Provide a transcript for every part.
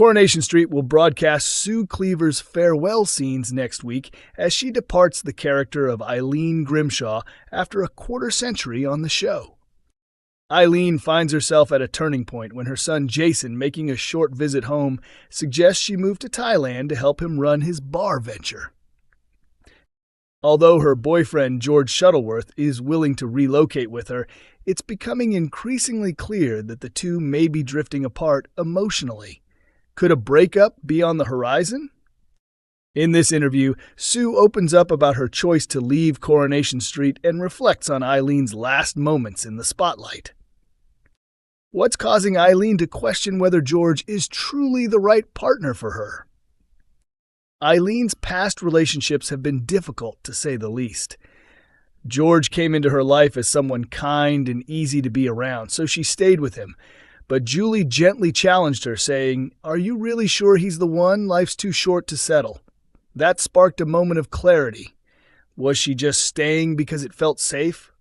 Coronation Street will broadcast Sue Cleaver's farewell scenes next week as she departs the character of Eileen Grimshaw after a quarter-century on the show. Eileen finds herself at a turning point when her son Jason, making a short visit home, suggests she move to Thailand to help him run his bar venture. Although her boyfriend George Shuttleworth is willing to relocate with her, it's becoming increasingly clear that the two may be drifting apart emotionally. Could a breakup be on the horizon? In this interview, Sue opens up about her choice to leave Coronation Street and reflects on Eileen's last moments in the spotlight. What's causing Eileen to question whether George is truly the right partner for her? Eileen's past relationships have been difficult, to say the least. George came into her life as someone kind and easy to be around, so she stayed with him. But Julie gently challenged her, saying, "Are you really sure he's the one? Life's too short to settle." That sparked a moment of clarity. Was she just staying because it felt safe?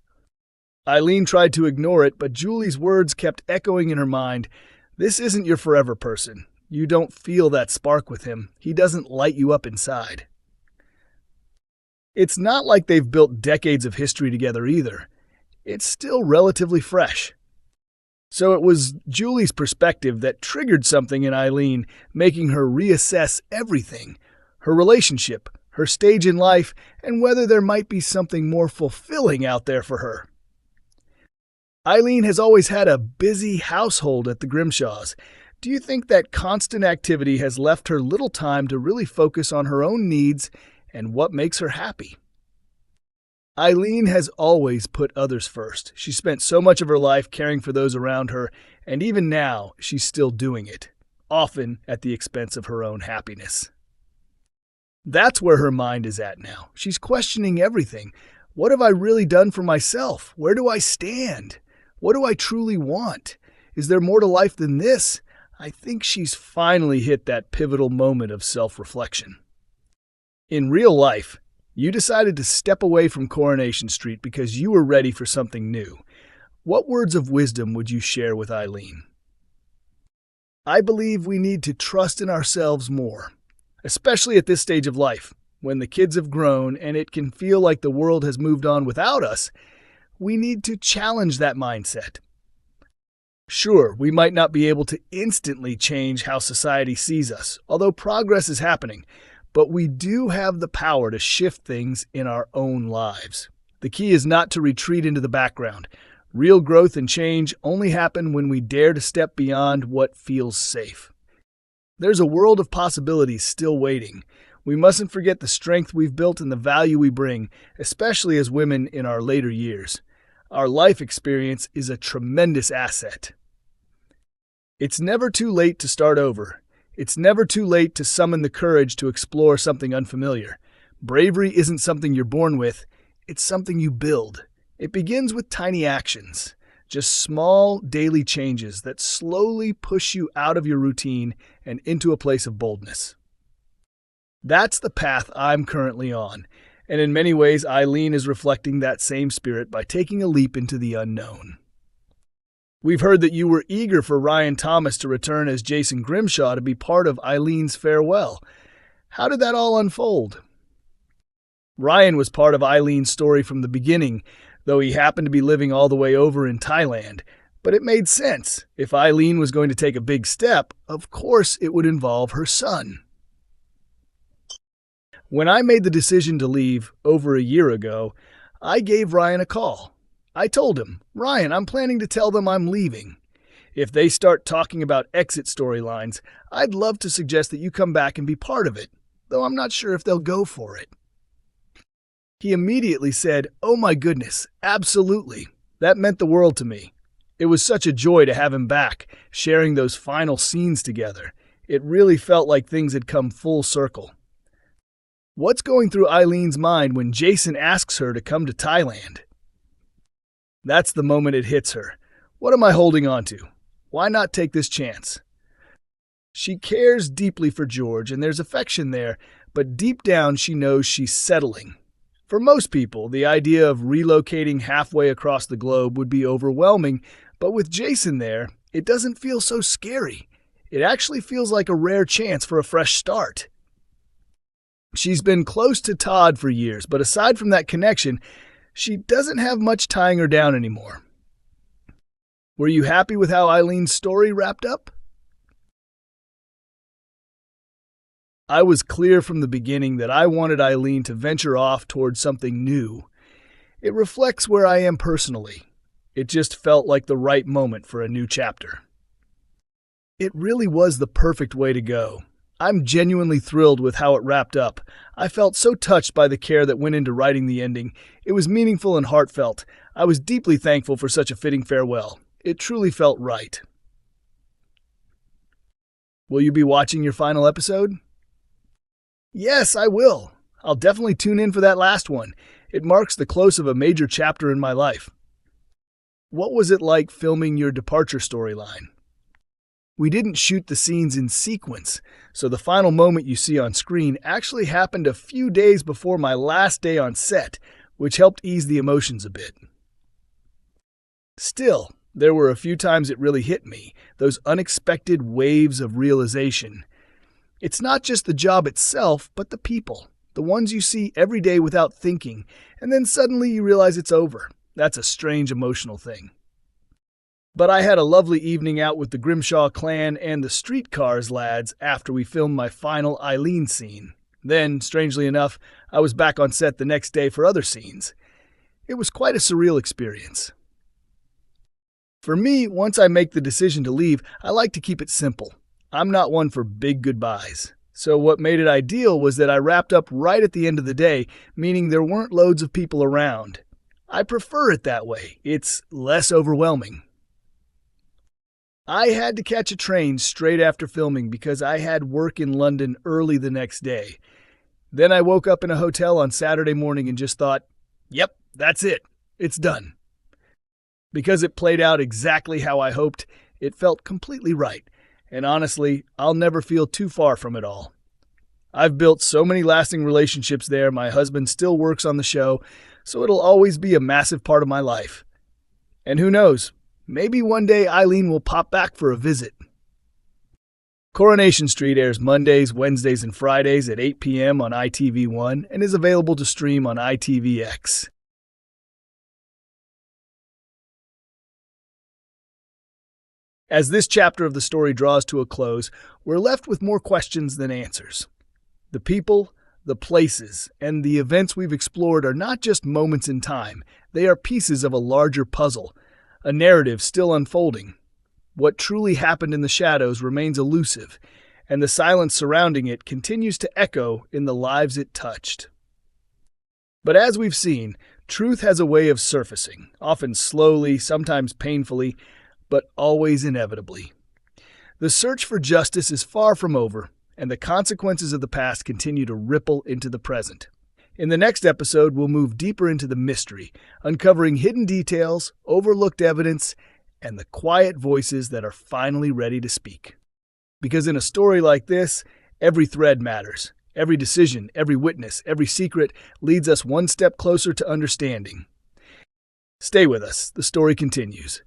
Eileen tried to ignore it, but Julie's words kept echoing in her mind. This isn't your forever person. You don't feel that spark with him. He doesn't light you up inside. It's not like they've built decades of history together either. It's still relatively fresh. So it was Julie's perspective that triggered something in Eileen, making her reassess everything: her relationship, her stage in life, and whether there might be something more fulfilling out there for her. Eileen has always had a busy household at the Grimshaws. Do you think that constant activity has left her little time to really focus on her own needs and what makes her happy? Eileen has always put others first. She spent so much of her life caring for those around her, and even now, she's still doing it, often at the expense of her own happiness. That's where her mind is at now. She's questioning everything. What have I really done for myself? Where do I stand? What do I truly want? Is there more to life than this? I think she's finally hit that pivotal moment of self-reflection. In real life, you decided to step away from Coronation Street because you were ready for something new. What words of wisdom would you share with Eileen? I believe we need to trust in ourselves more, especially at this stage of life, when the kids have grown and it can feel like the world has moved on without us. We need to challenge that mindset. Sure, we might not be able to instantly change how society sees us, although progress is happening. But we do have the power to shift things in our own lives. The key is not to retreat into the background. Real growth and change only happen when we dare to step beyond what feels safe. There's a world of possibilities still waiting. We mustn't forget the strength we've built and the value we bring, especially as women in our later years. Our life experience is a tremendous asset. It's never too late to start over. It's never too late to summon the courage to explore something unfamiliar. Bravery isn't something you're born with, it's something you build. It begins with tiny actions, just small daily changes that slowly push you out of your routine and into a place of boldness. That's the path I'm currently on, and in many ways Eileen is reflecting that same spirit by taking a leap into the unknown. We've heard that you were eager for Ryan Thomas to return as Jason Grimshaw to be part of Eileen's farewell. How did that all unfold? Ryan was part of Eileen's story from the beginning, though he happened to be living all the way over in Thailand. But it made sense. If Eileen was going to take a big step, of course it would involve her son. When I made the decision to leave over a year ago, I gave Ryan a call. I told him, "Ryan, I'm planning to tell them I'm leaving. If they start talking about exit storylines, I'd love to suggest that you come back and be part of it, though I'm not sure if they'll go for it." He immediately said, "Oh my goodness, absolutely." That meant the world to me. It was such a joy to have him back, sharing those final scenes together. It really felt like things had come full circle. What's going through Eileen's mind when Jason asks her to come to Thailand? That's the moment it hits her. What am I holding on to? Why not take this chance? She cares deeply for George, and there's affection there, but deep down she knows she's settling. For most people, the idea of relocating halfway across the globe would be overwhelming, but with Jason there, it doesn't feel so scary. It actually feels like a rare chance for a fresh start. She's been close to Todd for years, but aside from that connection, she doesn't have much tying her down anymore. Were you happy with how Eileen's story wrapped up? I was clear from the beginning that I wanted Eileen to venture off towards something new. It reflects where I am personally. It just felt like the right moment for a new chapter. It really was the perfect way to go. I'm genuinely thrilled with how it wrapped up. I felt so touched by the care that went into writing the ending. It was meaningful and heartfelt. I was deeply thankful for such a fitting farewell. It truly felt right. Will you be watching your final episode? Yes, I will. I'll definitely tune in for that last one. It marks the close of a major chapter in my life. What was it like filming your departure storyline? We didn't shoot the scenes in sequence, so the final moment you see on screen actually happened a few days before my last day on set, which helped ease the emotions a bit. Still, there were a few times it really hit me, those unexpected waves of realization. It's not just the job itself, but the people, the ones you see every day without thinking, and then suddenly you realize it's over. That's a strange emotional thing. But I had a lovely evening out with the Grimshaw clan and the Streetcars lads after we filmed my final Eileen scene. Then, strangely enough, I was back on set the next day for other scenes. It was quite a surreal experience. For me, once I make the decision to leave, I like to keep it simple. I'm not one for big goodbyes. So what made it ideal was that I wrapped up right at the end of the day, meaning there weren't loads of people around. I prefer it that way. It's less overwhelming. I had to catch a train straight after filming because I had work in London early the next day. Then I woke up in a hotel on Saturday morning and just thought, yep, that's it. It's done. Because it played out exactly how I hoped, it felt completely right. And honestly, I'll never feel too far from it all. I've built so many lasting relationships there. My husband still works on the show, so it'll always be a massive part of my life. And who knows? Maybe one day Eileen will pop back for a visit. Coronation Street airs Mondays, Wednesdays, and Fridays at 8 p.m. on ITV1 and is available to stream on ITVX. As this chapter of the story draws to a close, we're left with more questions than answers. The people, the places, and the events we've explored are not just moments in time. They are pieces of a larger puzzle, a narrative still unfolding. What truly happened in the shadows remains elusive, and the silence surrounding it continues to echo in the lives it touched. But as we've seen, truth has a way of surfacing, often slowly, sometimes painfully, but always inevitably. The search for justice is far from over, and the consequences of the past continue to ripple into the present. In the next episode, we'll move deeper into the mystery, uncovering hidden details, overlooked evidence, and the quiet voices that are finally ready to speak. Because in a story like this, every thread matters. Every decision, every witness, every secret leads us one step closer to understanding. Stay with us. The story continues.